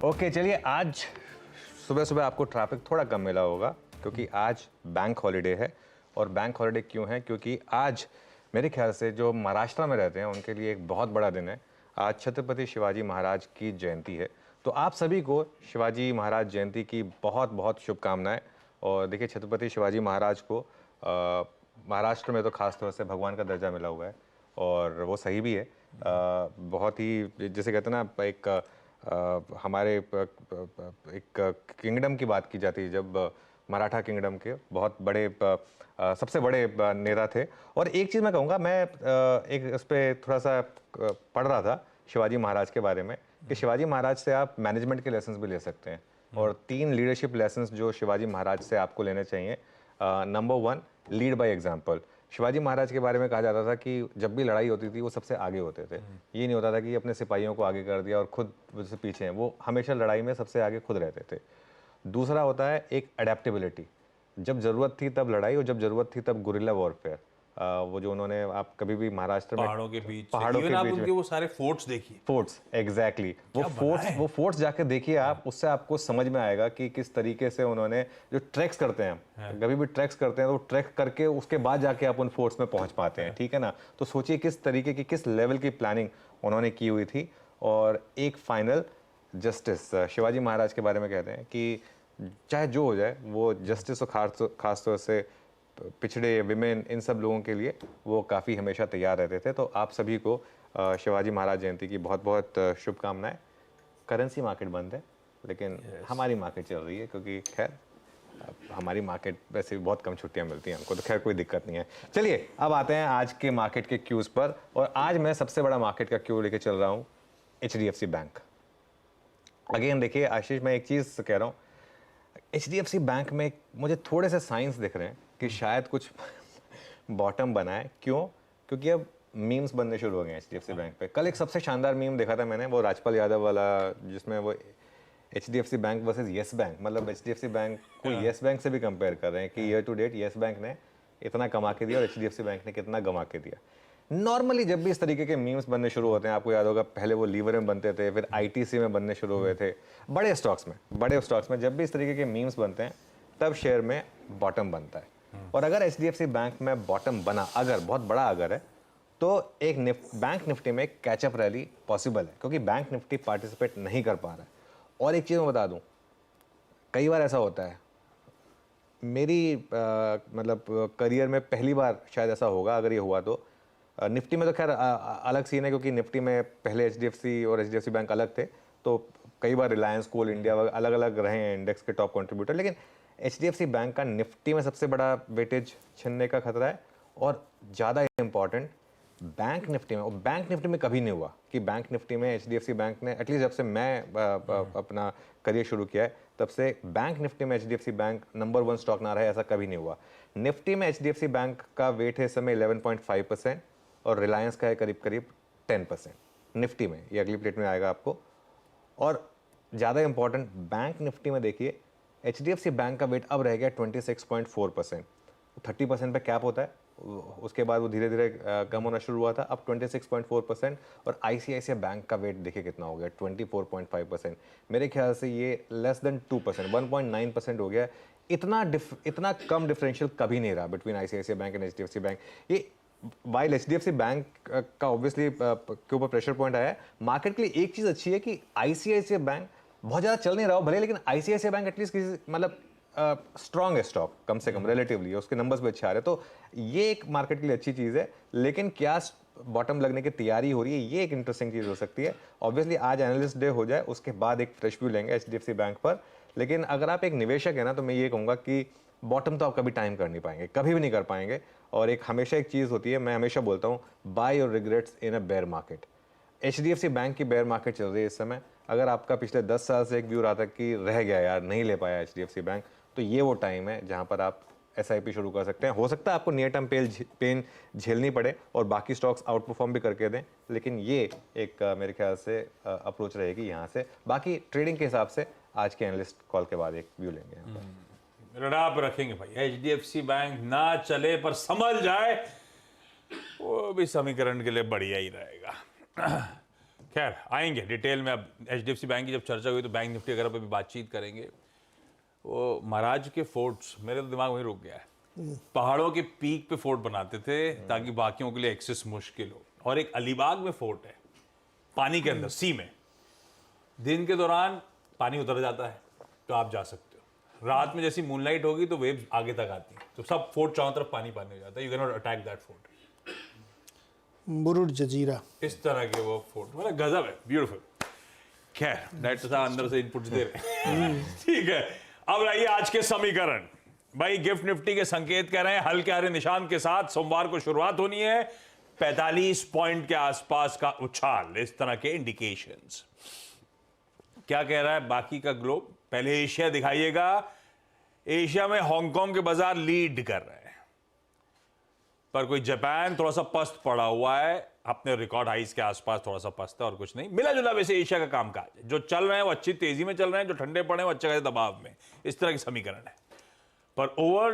Okay चलिए, आज सुबह सुबह आपको ट्रैफिक थोड़ा कम मिला होगा क्योंकि आज बैंक हॉलिडे है। और बैंक हॉलिडे क्यों है? क्योंकि आज मेरे ख्याल से जो महाराष्ट्र में रहते हैं उनके लिए एक बहुत बड़ा दिन है। आज छत्रपति शिवाजी महाराज की जयंती है। तो आप सभी को शिवाजी महाराज जयंती की बहुत बहुत शुभकामनाएं। और देखिए, छत्रपति शिवाजी महाराज को महाराष्ट्र में तो खास तौर से भगवान का दर्जा मिला हुआ है और वो सही भी है। बहुत ही, जैसे कहते हैं ना, एक हमारे एक किंगडम की बात की जाती है, जब मराठा किंगडम के बहुत बड़े सबसे बड़े नेता थे। और एक चीज़ मैं कहूँगा, मैं एक उस पर थोड़ा सा पढ़ रहा था शिवाजी महाराज के बारे में कि शिवाजी महाराज से आप मैनेजमेंट के लेसन्स भी ले सकते हैं। और 3 लीडरशिप लेसन्स जो शिवाजी महाराज से आपको लेने चाहिए। Number 1, lead by example. Shivaji Maharaj के बारे में कहा जाता था कि जब भी लड़ाई होती थी वो सबसे आगे होते थे। ये नहीं होता था कि अपने सिपाहियों को आगे कर दिया और खुद उससे पीछे हैं, वो हमेशा लड़ाई में सबसे आगे खुद रहते थे। दूसरा होता है एक अडेप्टेबिलिटी, जब ज़रूरत थी तब लड़ाई और जब ज़रूरत थी तब गुरिल्ला वॉरफेयर। वो जो उन्होंने, आप कभी भी महाराष्ट्र में पहाड़ों के बीच में वो सारे फोर्ट्स देखिए, फोर्ट्स एग्जैक्टली वो फोर्ट्स जाके देखिए आप, उससे आपको समझ में आएगा कि किस तरीके से उन्होंने जो ट्रैक्स करते हैं, कभी भी ट्रैक्स करते हैं तो ट्रैक करके उसके बाद जाके आप उन फोर्ट्स में पहुंच पाते हैं। ठीक है ना? तो सोचिए किस तरीके की, किस लेवल की प्लानिंग उन्होंने की हुई थी। और एक फाइनल, जस्टिस। शिवाजी महाराज के बारे में कहते हैं कि चाहे जो हो जाए, वो जस्टिस और खास तौर से पिछड़े, विमेन, इन सब लोगों के लिए वो काफ़ी हमेशा तैयार रहते थे। तो आप सभी को शिवाजी महाराज जयंती की बहुत बहुत शुभकामनाएं। करेंसी मार्केट बंद है लेकिन हमारी मार्केट चल रही है, क्योंकि खैर हमारी मार्केट वैसे भी बहुत कम छुट्टियां मिलती हैं हमको, तो खैर कोई दिक्कत नहीं है। चलिए अब आते हैं आज के मार्केट के क्यूज़ पर। और आज मैं सबसे बड़ा मार्केट का क्यू लेके चल रहा हूँ, HDFC बैंक। अगेन देखिए आशीष, मैं एक चीज़ कह रहा हूँ, HDFC बैंक में मुझे थोड़े से साइंस दिख रहे हैं कि शायद कुछ बॉटम बना है। क्यों? क्योंकि अब मीम्स बनने शुरू हो गए हैं HDFC बैंक पे। कल एक सबसे शानदार मीम देखा था मैंने, वो राजपाल यादव वाला, जिसमें वो HDFC bank versus yes bank, मतलब HDFC बैंक को येस बैंक से भी कंपेयर कर रहे हैं कि year to date yes bank ने इतना कमा के दिया और HDFC बैंक ने कितना गंवा के दिया। नॉर्मली जब भी इस तरीके के मीम्स बनने शुरू होते हैं, आपको याद होगा पहले वो लीवर में बनते थे, फिर ITC में बनने शुरू हुए थे, बड़े स्टॉक्स में जब भी इस तरीके के मीम्स बनते हैं तब शेयर में बॉटम बनता है। और अगर HDFC बैंक में बॉटम बना, अगर बहुत बड़ा अगर है, तो एक बैंक निफ्टी में एक कैचअप रैली पॉसिबल है, क्योंकि बैंक निफ्टी पार्टिसिपेट नहीं कर पा रहा है। और एक चीज़ मैं बता दूं, कई बार ऐसा होता है, मेरी मतलब करियर में पहली बार शायद ऐसा होगा, अगर ये हुआ तो। निफ्टी में तो खैर अलग सीन है, क्योंकि निफ्टी में पहले HDFC और HDFC बैंक अलग थे, तो कई बार रिलायंस, कोल इंडिया अलग अलग रहे हैं इंडेक्स के टॉप कंट्रीब्यूटर। लेकिन HDFC बैंक का निफ्टी में सबसे बड़ा वेटेज छिनने का खतरा है। और ज़्यादा इंपॉर्टेंट, बैंक निफ्टी में, और बैंक निफ्टी में कभी नहीं हुआ कि बैंक निफ्टी में HDFC बैंक ने, एटलीस्ट जब से मैं अपना करियर शुरू किया है तब से बैंक निफ्टी में HDFC बैंक नंबर 1 स्टॉक ना रहा है, ऐसा कभी नहीं हुआ। निफ्टी में HDFC बैंक का वेट है इस समय 11.5% और रिलायंस का है करीब करीब 10% निफ्टी में। ये अगली प्लेट में आएगा आपको। और ज़्यादा इंपॉर्टेंट, बैंक निफ्टी में देखिए HDFC बैंक का वेट अब रह गया 26.4%। 30% पे कैप होता है, उसके बाद वो धीरे धीरे कम होना शुरू हुआ था, अब 26.4%। और ICICI बैंक का वेट देखिए कितना हो गया, 24.5%। मेरे ख्याल से ये लेस देन 2%, 1.9% हो गया। इतना कम डिफरेंशियल कभी नहीं रहा between ICICI bank and HDFC bank. ये वाइल HDFC बैंक का ऑब्वियसली के ऊपर प्रेशर पॉइंट आया है, मार्केट के लिए एक चीज़ अच्छी है कि ICICI बैंक बहुत ज़्यादा चल नहीं रहा हो भले, लेकिन ICICI बैंक एटलीस्ट किसी मतलब स्ट्रॉन्ग है स्टॉक, कम से कम रिलेटिवली, उसके नंबर्स भी अच्छे आ रहे हैं, तो ये एक मार्केट के लिए अच्छी चीज़ है। लेकिन क्या बॉटम लगने की तैयारी हो रही है, ये एक इंटरेस्टिंग चीज़ हो सकती है। ऑब्वियसली आज एनालिस्ट डे हो जाए, उसके बाद एक फ्रेश व्यू लेंगे HDFC बैंक पर। लेकिन अगर आप एक निवेशक है ना, तो मैं ये कहूँगा कि बॉटम तो आप कभी टाइम कर नहीं पाएंगे, कभी भी नहीं कर पाएंगे। और एक हमेशा एक चीज़ होती है, मैं हमेशा बोलता हूँ, buy your regrets in a bear market. HDFC bank की बेयर मार्केट चल रही है इस समय। अगर आपका पिछले 10 साल से एक व्यू रहा था कि रह गया यार, नहीं ले पाया HDFC बैंक, तो ये वो टाइम है जहां पर आप SIP शुरू कर सकते हैं। हो सकता है आपको नियर टर्म पेन झेलनी पड़े और बाकी स्टॉक्स आउट परफॉर्म भी करके दें, लेकिन ये एक मेरे ख्याल से अप्रोच रहेगी यहाँ से। बाकी ट्रेडिंग के हिसाब से आज के एनालिस्ट कॉल के बाद एक व्यू लेंगे यहाँ पर। रडार पर रखेंगे भाई, HDFC बैंक ना चले पर संभल जाए, वो भी समीकरण के लिए बढ़िया ही रहेगा। खैर आएंगे डिटेल में। अब HDFC बैंक की जब चर्चा हुई तो बैंक निफ्टी वगैरह पे भी बातचीत करेंगे। वो महाराज के फोर्ट्स, मेरे तो दिमाग वहीं रुक गया है। पहाड़ों के पीक पे फोर्ट बनाते थे ताकि बाकियों के लिए एक्सेस मुश्किल हो। और एक अलीबाग में फोर्ट है, पानी के अंदर, सी में। दिन के दौरान पानी उतर जाता है तो आप जा सकते हो, रात में जैसी मूनलाइट होगी तो वेव्स आगे तक आती हैं, तो सब फोर्ट चारों तरफ पानी पानी हो जाता है। You can not attack that fort. Murud Janjira इस तरह के वो फोर्ट, मतलब गजब है, ब्यूटीफुल। खैर डायरेक्ट तो साहब अंदर से इनपुट्स दे रहे हैं। ठीक है, अब रहिए आज के समीकरण। भाई गिफ्ट निफ्टी के संकेत कह रहे हैं हल्के हरे निशान के साथ सोमवार को शुरुआत होनी है। 45 पॉइंट के आसपास का उछाल, इस तरह के इंडिकेशंस। क्या कह रहा है बाकी का ग्लोब? पहले एशिया दिखाइएगा। एशिया में हांगकांग के बाजार लीड कर रहे हैं, पर कोई जापान थोड़ा सा पस्त पड़ा हुआ है, अपने रिकॉर्ड हाइस के आसपास थोड़ा सा पस्त है और कुछ नहीं। मिला जुला वैसे एशिया का कामकाज है। जो चल रहे हैं वो अच्छी तेजी में चल रहे हैं, जो ठंडे पड़े हैं वो अच्छे खासे दबाव में। इस तरह के समीकरण है। पर ओवर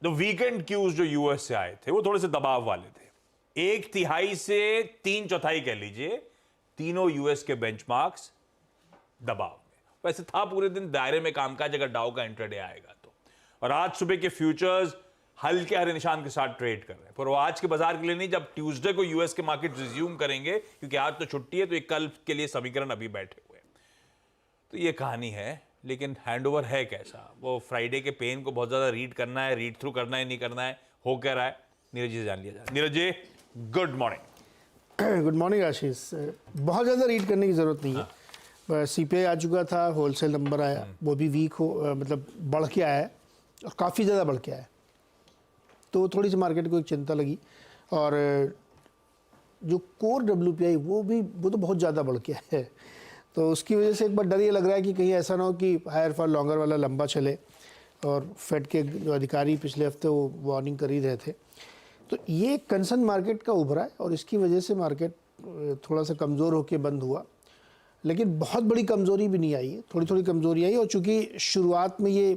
द वीकेंड क्यूज जो यूएस से आए थे वो थोड़े से दबाव वाले थे। 1/3 से 3/4 कह लीजिए, तीनों यूएस के बेंचमार्क्स दबाव में। वैसे था पूरे दिन दायरे में कामकाज अगर डाउ का इंट्राडे आएगा तो। और आज सुबह के फ्यूचर्स हल्के हरे निशान के साथ ट्रेड कर रहे हैं, पर वो आज के बाजार के लिए नहीं, जब ट्यूसडे को यूएस के मार्केट रिज्यूम करेंगे, क्योंकि आज तो छुट्टी है, तो ये कल के लिए समीकरण अभी बैठे हुए हैं। तो ये कहानी है, लेकिन हैंडओवर है कैसा? वो फ्राइडे के पेन को बहुत ज्यादा रीड करना है, रीड थ्रू करना है, नहीं करना है, हो क्या रहा है, नीरज जी से जान लिया जाए। Neeraj ji, good morning. Good morning आशीष। बहुत ज़्यादा रीड करने की ज़रूरत नहीं है। सीपीआई आ चुका था, होलसेल नंबर आया, वो भी वीक हो, मतलब बढ़ के आया है और काफ़ी ज़्यादा बढ़ के आया है, तो थोड़ी सी मार्केट को एक चिंता लगी। और जो कोर WPI वो तो बहुत ज़्यादा बढ़ के आया है, तो उसकी वजह से एक बार डर ये लग रहा है कि कहीं ऐसा ना हो कि हायर फॉर लॉन्गर वाला लंबा चले। और फेड के जो अधिकारी पिछले हफ्ते वो वार्निंग कर ही रहे थे, तो ये कंसर्न मार्केट का उभरा है और इसकी वजह से मार्केट थोड़ा सा कमज़ोर होकर बंद हुआ। लेकिन बहुत बड़ी कमज़ोरी भी नहीं आई है, थोड़ी थोड़ी कमज़ोरी आई। और चूँकि शुरुआत में ये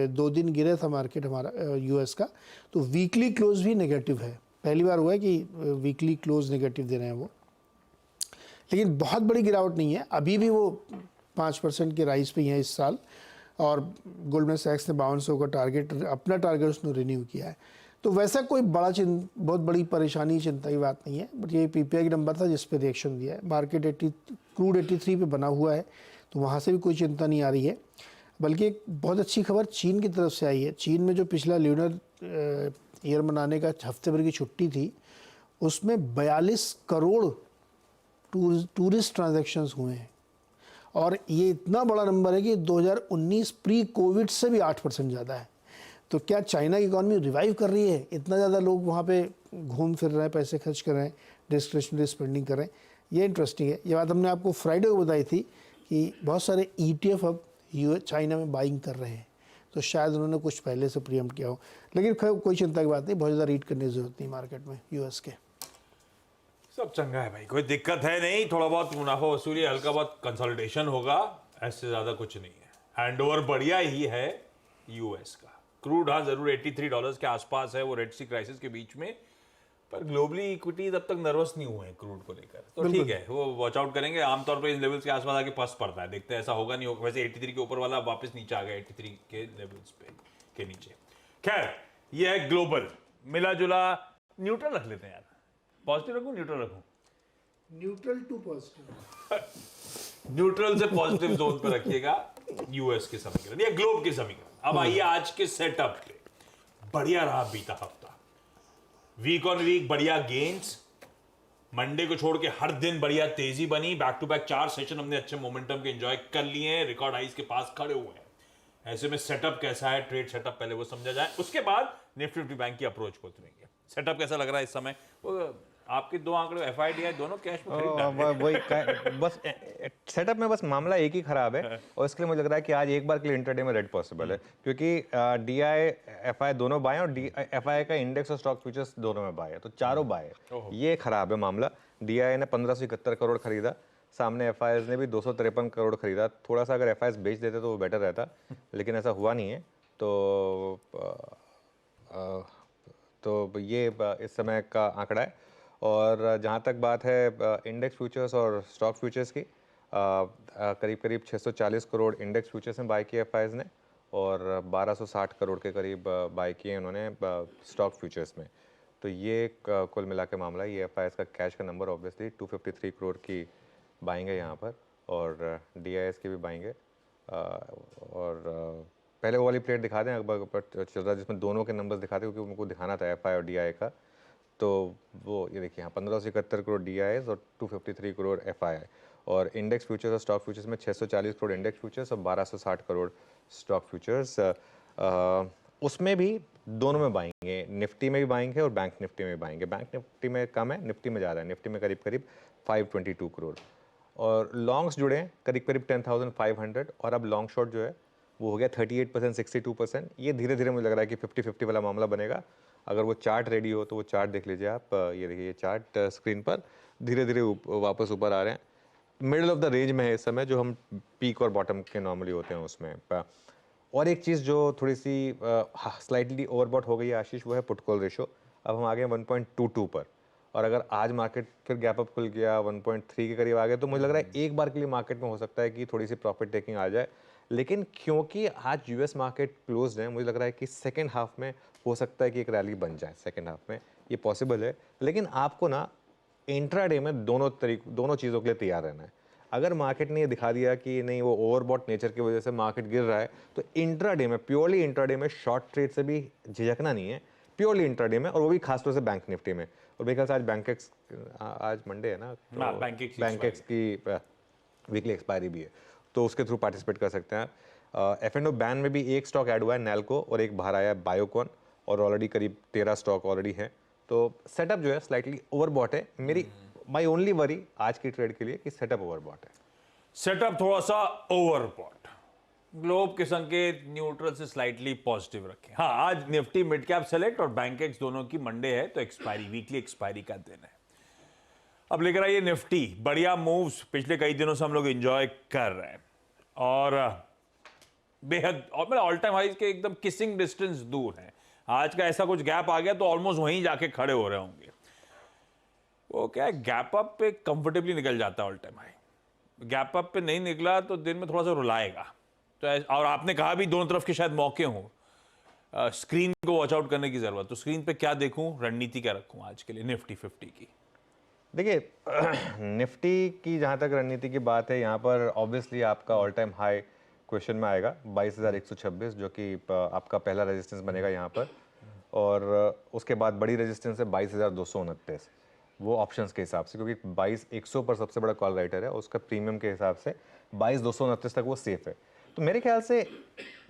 2 दिन गिरे था मार्केट हमारा यूएस का, तो वीकली क्लोज भी नेगेटिव है। पहली बार हुआ है कि वीकली क्लोज नेगेटिव दे रहे हैं वो, लेकिन बहुत बड़ी गिरावट नहीं है। अभी भी वो 5% के राइज पे ही है इस साल। और गोल्डमैन सैक्स ने 5200 का टारगेट, अपना टारगेट उसने रिन्यू किया है। तो वैसा कोई बहुत बड़ी परेशानी, चिंता की बात नहीं है। बट ये PPI का नंबर था जिस पे रिएक्शन दिया है। मार्केट क्रूड 83 पे बना हुआ है, तो वहाँ से भी कोई चिंता नहीं आ रही है। बल्कि एक बहुत अच्छी खबर चीन की तरफ से आई है। चीन में जो पिछला ल्यूनर ईयर मनाने का हफ्ते भर की छुट्टी थी, उसमें 42 करोड़ टूरिस्ट ट्रांजैक्शंस हुए हैं। और ये इतना बड़ा नंबर है कि 2019 प्री कोविड से भी 8% ज़्यादा है। तो क्या चाइना की इकॉनमी रिवाइव कर रही है? इतना ज़्यादा लोग वहाँ पे घूम फिर रहे हैं, पैसे खर्च कर रहे हैं, डिस्क्रिशनरी स्पेंडिंग कर रहे हैं। ये इंटरेस्टिंग है। ये बात हमने आपको फ्राइडे को बताई थी कि बहुत सारे ETF अब चाइना में बाइंग कर रहे हैं, तो शायद उन्होंने कुछ पहले से प्रीएम्प्ट किया हो। लेकिन कोई चिंता की बात नहीं, बहुत ज़्यादा रीड करने की जरूरत नहीं मार्केट में यूएस के। सब चंगा है भाई, कोई दिक्कत है नहीं। थोड़ा बहुत मुनाफा वसूली, हल्का बहुत कंसोलिडेशन होगा, ऐसे ज्यादा कुछ नहीं है। हैंडओवर बढ़िया ही है यूएस का। क्रूड हाँ जरूर $83 के आसपास है, वो रेड सी क्राइसिस के बीच में, पर ग्लोबली इक्विटीज अब तक नर्वस नहीं हुए हैं क्रूड को लेकर, तो ठीक है, वो वॉच आउट करेंगे। आमतौर पर इन लेवल्स के आसपास आके पस पड़ता है, देखते हैं ऐसा होगा नहीं होगा। वैसे 83 के ऊपर वाला वापस नीचे आ गया, 83 के लेवल्स पे के नीचे। खैर ये है ग्लोबल, मिला जुला न्यूट्रल रख लेते हैं यार। पॉजिटिव रखूं न्यूट्रल रखूं? Neutral to positive. न्यूट्रल से पॉजिटिव जोन पर रखिएगा यूएस के समीकरण या ग्लोब के समीकरण। अब आइए आज के सेटअप पे। बढ़िया रहा बीता हफ्ता, वीक ऑन वीक बढ़िया गेन्स, मंडे को छोड़ के हर दिन बढ़िया तेजी बनी। बैक टू बैक 4 सेशन हमने अच्छे मोमेंटम के एंजॉय कर लिए हैं, रिकॉर्ड हाइस के पास खड़े हुए हैं। ऐसे में सेटअप कैसा है, ट्रेड सेटअप पहले वो समझा जाए, उसके बाद निफ्टी बैंक की अप्रोच को उतरेंगे। सेटअप कैसा लग रहा है इस समय? वो आपके 2 आंकड़े FIDI दोनों कैश में वही बस सेटअप में बस मामला एक ही खराब है, और इसके लिए मुझे लग रहा है कि आज एक बार के लिए इंटरडे में रेड पॉसिबल है, क्योंकि DI FI दोनों बाय और FI का इंडेक्स और स्टॉक फ्यूचर्स दोनों में बाय है, तो चारों बाय है। ये खराब है मामला। DI ने 1571 करोड़ खरीदा, सामने FIs ने भी 253 करोड़ खरीदा। थोड़ा सा अगर FIs बेच देते तो वो बेटर रहता, लेकिन ऐसा हुआ नहीं है। तो ये इस समय का आंकड़ा है। और जहाँ तक बात है इंडेक्स फ्यूचर्स और स्टॉक फ्यूचर्स की, करीब करीब 640 करोड़ इंडेक्स फ्यूचर्स में बाय किए एफआईज ने और 1260 करोड़ के करीब बाय किए उन्होंने स्टॉक फ्यूचर्स में। तो ये कुल मिला के मामला है। ये एफआईज का कैश का नंबर ऑब्वियसली 253 करोड़ की बाइंग है यहाँ पर, और डीआईएस की भी बाइंग है। और पहले वो वाली प्लेट दिखा दें अगर चल रहा है जिसमें दोनों के नंबर्स दिखाते हैं, क्योंकि उनको दिखाना था एफआई और डीआई का। तो वो ये देखिए यहाँ 1571 करोड़ डीआईएस और 253 करोड़ एफआई, और इंडेक्स फ्यूचर्स और स्टॉक फ्यूचर्स में 640 करोड़ इंडेक्स फ्यूचर्स और 1260 करोड़ स्टॉक फ्यूचर्स। उसमें भी दोनों में बाइंग है, निफ्टी में भी बाइंग है और बैंक निफ्टी में भी बाइंग है। बैंक निफ्टी में कम है, निफ्टी में ज़्यादा है। निफ्टी में करीब करीब 522 करोड़, और लॉन्ग्स जुड़े हैं करीब करीब 10,500, और अब लॉन्ग शॉर्ट जो है वो हो गया 38%, 62%। ये धीरे धीरे मुझे लग रहा है कि 50-50 वाला मामला बनेगा। अगर वो चार्ट रेडी हो तो वो चार्ट देख लीजिए आप, ये देखिए ये चार्ट स्क्रीन पर धीरे धीरे वापस ऊपर आ रहे हैं। मिडिल ऑफ द रेंज में है इस समय, जो हम पीक और बॉटम के नॉर्मली होते हैं उसमें। और एक चीज़ जो थोड़ी सी स्लाइटली ओवरबॉट हो गई है आशीष, वो है पुट कॉल रेशो। अब हम आ गए 1.22 पर, और अगर आज मार्केट फिर गैप अप खुल गया 1.3 के करीब आ गया, तो मुझे लग रहा है एक बार के लिए मार्केट में हो सकता है कि थोड़ी सी प्रॉफिट टेकिंग आ जाए। लेकिन क्योंकि आज यूएस मार्केट क्लोज्ड है, मुझे लग रहा है कि सेकेंड हाफ में हो सकता है कि एक रैली बन जाए। सेकेंड हाफ में ये पॉसिबल है, लेकिन आपको ना इंट्राडे में दोनों चीज़ों के लिए तैयार रहना है। अगर मार्केट ने ये दिखा दिया कि नहीं वो ओवरबॉट नेचर की वजह से मार्केट गिर रहा है, तो इंट्राडे में, प्योरली इंट्राडे में शॉर्ट ट्रेड से भी झिझकना नहीं है, प्योरली इंट्राडे में, और वो भी खासतौर से बैंक निफ्टी में। और मेरे ख्याल से आज बैंकेक्स, आज मंडे है ना, तो बैंकेक्स की वीकली एक्सपायरी भी है, तो उसके थ्रू पार्टिसिपेट कर सकते हैं आप। F&O बैन में भी एक स्टॉक ऐड हुआ है नैल्को, और एक बाहर आया है बायोकॉन, और ऑलरेडी करीब 13 स्टॉक ऑलरेडी हैं। तो सेटअप जो है स्लाइटली ओवरबॉट है। मेरी माई ओनली वरी आज की ट्रेड के लिए कि सेटअप ओवरबॉट है। सेटअप थोड़ा सा ओवरबॉट, ग्लोब के संकेत न्यूट्रल से स्लाइटली पॉजिटिव रखें। हाँ, आज निफ्टी मिड कैप सेलेक्ट और बैंकेक्स दोनों की मंडे है, तो एक्सपायरी, वीकली एक्सपायरी का दिन है। अब लेकर आइए निफ्टी। बढ़िया मूव्स पिछले कई दिनों से हम लोग एंजॉय कर रहे हैं, और बेहद, और मेरा ऑल टाइम हाइज के एकदम किसिंग डिस्टेंस दूर है। आज का ऐसा कुछ गैप आ गया तो ऑलमोस्ट वहीं जाके खड़े हो रहे होंगे। वो क्या है, गैप अप पे कंफर्टेबली निकल जाता है all time high. Gap up पे नहीं निकला तो दिन में थोड़ा सा रुलाएगा। तो और आपने कहा भी दोनों तरफ के शायद मौके हों, स्क्रीन को वॉच आउट करने की जरूरत। तो स्क्रीन पे क्या देखूं, रणनीति क्या रखूं आज के लिए निफ्टी 50 की? देखिए निफ्टी की जहाँ तक रणनीति की बात है, यहाँ पर ऑब्वियसली आपका ऑल टाइम हाई क्वेश्चन में आएगा 22,126, जो कि आपका पहला रेजिस्टेंस बनेगा यहाँ पर, और उसके बाद बड़ी रेजिस्टेंस है 22,229, वो ऑप्शंस के हिसाब से, क्योंकि 22,100 पर सबसे बड़ा कॉल राइटर है, उसका प्रीमियम के हिसाब से 22,229 तक वो सेफ है। तो मेरे ख्याल से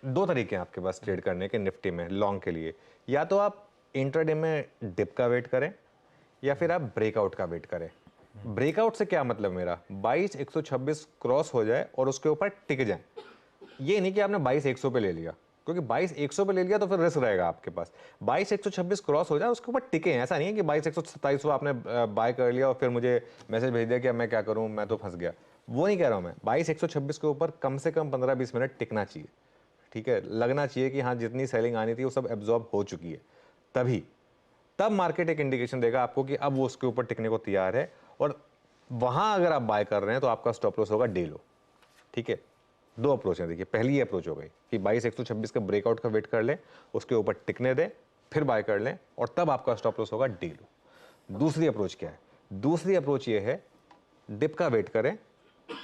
दो तरीके हैं आपके पास ट्रेड करने के निफ्टी में लॉन्ग के लिए। या तो आप इंट्राडे में डिप का वेट करें, या फिर आप ब्रेकआउट का वेट करें। ब्रेकआउट से क्या मतलब, मेरा 22,126 क्रॉस हो जाए और उसके ऊपर टिक जाए। ये नहीं कि आपने 22,100 पे ले लिया, क्योंकि 22,100 पे ले लिया तो फिर रिस्क रहेगा आपके पास। 22,126 क्रॉस हो जाए, उसके ऊपर टिके हैं। ऐसा नहीं है कि 22,127 आपने बाय कर लिया और फिर मुझे मैसेज भेज दिया कि अब मैं क्या करूं, मैं तो फंस गया। वो नहीं कह रहा हूं मैं। 22,126 के ऊपर कम से कम 15-20 मिनट टिकना चाहिए, ठीक है। लगना चाहिए कि हाँ, जितनी सेलिंग आनी थी वो सब एब्जॉर्ब हो चुकी है। तब मार्केट एक इंडिकेशन देगा आपको कि अब वो उसके ऊपर टिकने को तैयार है, और वहां अगर आप बाय कर रहे हैं तो आपका स्टॉप लॉस होगा डे लो, ठीक है। दो अप्रोच है। देखिए, पहली अप्रोच हो गई कि 22,126 का ब्रेकआउट का वेट कर लें, उसके ऊपर टिकने दें, फिर बाय कर लें, और तब आपका स्टॉप लॉस होगा डे लो। दूसरी अप्रोच क्या है? दूसरी अप्रोच ये है, डिप का वेट करें,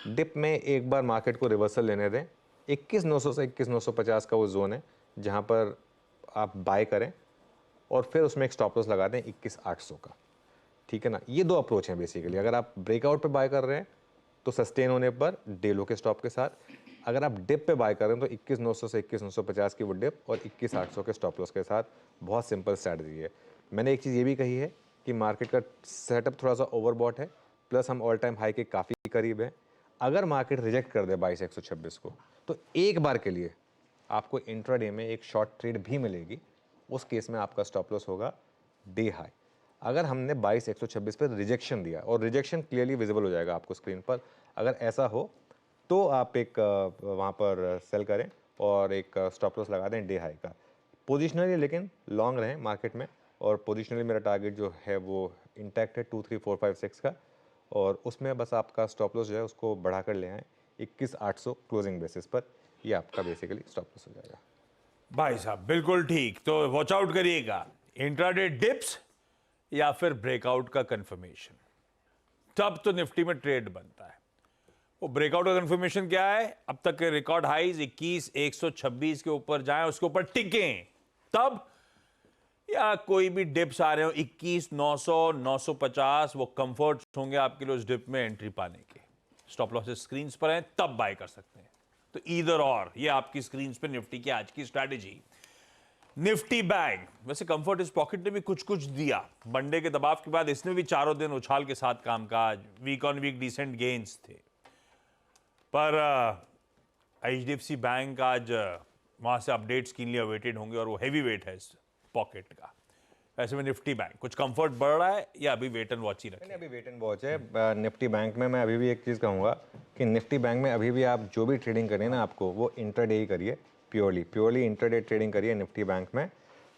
डिप में एक बार मार्केट को रिवर्सल लेने दें। 21,900 से 21,950 का वो जोन है जहां पर आप बाय करें, और फिर उसमें एक स्टॉप लॉस लगा दें 21,800 का, ठीक है ना। ये दो अप्रोच हैं बेसिकली। अगर आप ब्रेकआउट पे बाय कर रहे हैं तो सस्टेन होने पर डे लो के स्टॉप के साथ, अगर आप डिप पे बाय कर रहे हैं तो 21,900 से 21,950 की वो डिप और 21,800 के स्टॉप लॉस के साथ। बहुत सिंपल स्ट्रैटेजी है। मैंने एक चीज़ ये भी कही है कि मार्केट का सेटअप थोड़ा सा ओवरबॉट है, प्लस हम ऑल टाइम हाई के काफ़ी करीब हैं। अगर मार्केट रिजेक्ट कर दे 22,126 को, तो एक बार के लिए आपको इंट्राडे में एक शॉर्ट ट्रेड भी मिलेगी। उस केस में आपका स्टॉप लॉस होगा डे हाई। अगर हमने 22,126 पर रिजेक्शन दिया, और रिजेक्शन क्लियरली विजिबल हो जाएगा आपको स्क्रीन पर, अगर ऐसा हो तो आप एक वहाँ पर सेल करें और एक स्टॉप लॉस लगा दें डे हाई का। पोजिशनली लेकिन लॉन्ग रहें मार्केट में, और पोजिशनली मेरा टारगेट जो है वो इंटैक्ट है 23456 का, और उसमें बस आपका स्टॉप लॉस जो है उसको बढ़ा कर ले आएँ 21800 क्लोजिंग बेसिस पर, ये आपका बेसिकली स्टॉप लॉस हो जाएगा। भाई साहब बिल्कुल ठीक, तो वॉच आउट करिएगा इंट्राडे डिप्स या फिर ब्रेकआउट का कंफर्मेशन, तब तो निफ्टी में ट्रेड बनता है। वो ब्रेकआउट का कंफर्मेशन क्या है? अब तक के रिकॉर्ड हाइज 21,126 के ऊपर जाएं, उसके ऊपर टिकें तब, या कोई भी डिप्स आ रहे हो 21,900 950, वो कंफर्ट होंगे आपके लिए उस डिप में एंट्री पाने के। स्टॉप लॉसेस स्क्रीन पर हैं, तब बाय कर सकते हैं। तो ईदर और, ये आपकी स्क्रीन पे निफ्टी की आज की स्ट्रैटेजी। निफ्टी बैंक वैसे कंफर्ट इस पॉकेट ने भी कुछ कुछ दिया, मंडे के दबाव के बाद इसने भी चारों दिन उछाल के साथ कामकाज, week on week decent gains थे, पर HDFC बैंक आज वहां से अपडेट्स के लिए अवेटेड होंगे और वो हैवी वेट है इस पॉकेट का। ऐसे में निफ्टी बैंक कुछ कंफर्ट बढ़ रहा है या अभी वेट एंड वॉच ही रखें? अभी वेट एंड वॉच है। निफ्टी बैंक में मैं अभी भी एक चीज़ कहूँगा कि निफ्टी बैंक में अभी भी आप जो भी ट्रेडिंग करें ना, आपको वो इंट्राडे ही करिए, प्योरली इंट्राडे ट्रेडिंग करिए निफ्टी बैंक में,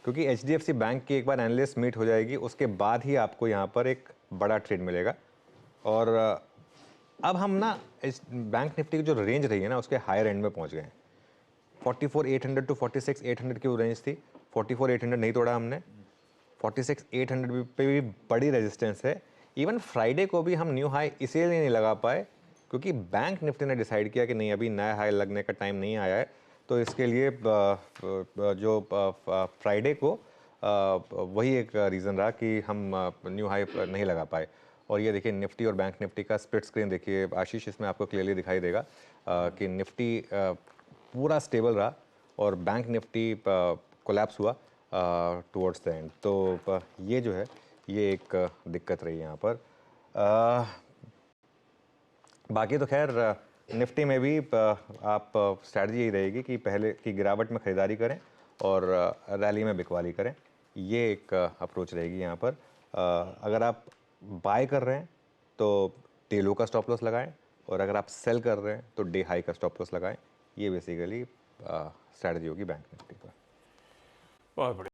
क्योंकि HDFC बैंक की एक बार एनालिस्ट मीट हो जाएगी, उसके बाद ही आपको यहाँ पर एक बड़ा ट्रेड मिलेगा। और अब हम ना इस बैंक निफ्टी की जो रेंज रही है ना, उसके हायर एंड में पहुँच गए हैं। 44,800 टू 46,800 की वो रेंज थी, 44,800 नहीं तोड़ा हमने, 46,800 पे भी बड़ी रेजिस्टेंस है। इवन फ्राइडे को भी हम न्यू हाई इसीलिए नहीं लगा पाए क्योंकि बैंक निफ्टी ने डिसाइड किया कि नहीं, अभी नया हाई लगने का टाइम नहीं आया है, तो इसके लिए जो फ्राइडे को वही एक रीज़न रहा कि हम न्यू हाई नहीं लगा पाए। और ये देखिए निफ्टी और बैंक निफ्टी का स्प्लिट स्क्रीन देखिए आशीष, इसमें आपको क्लियरली दिखाई देगा कि निफ्टी पूरा स्टेबल रहा और बैंक निफ्टी कोलैप्स हुआ टुवर्ड्स द एंड। तो ये जो है ये एक दिक्कत रही यहाँ पर। बाकी तो खैर निफ्टी में भी आप स्ट्रैटेजी यही रहेगी कि पहले की गिरावट में ख़रीदारी करें और रैली में बिकवाली करें, ये एक अप्रोच रहेगी यहाँ पर। अगर आप बाय कर रहे हैं तो डे लो का स्टॉप लॉस लगाएं, और अगर आप सेल कर रहे हैं तो डे हाई का स्टॉप लॉस लगाएं। ये बेसिकली स्ट्रैटेजी होगी बैंक निफ्टी पर। बहुत बढ़िया।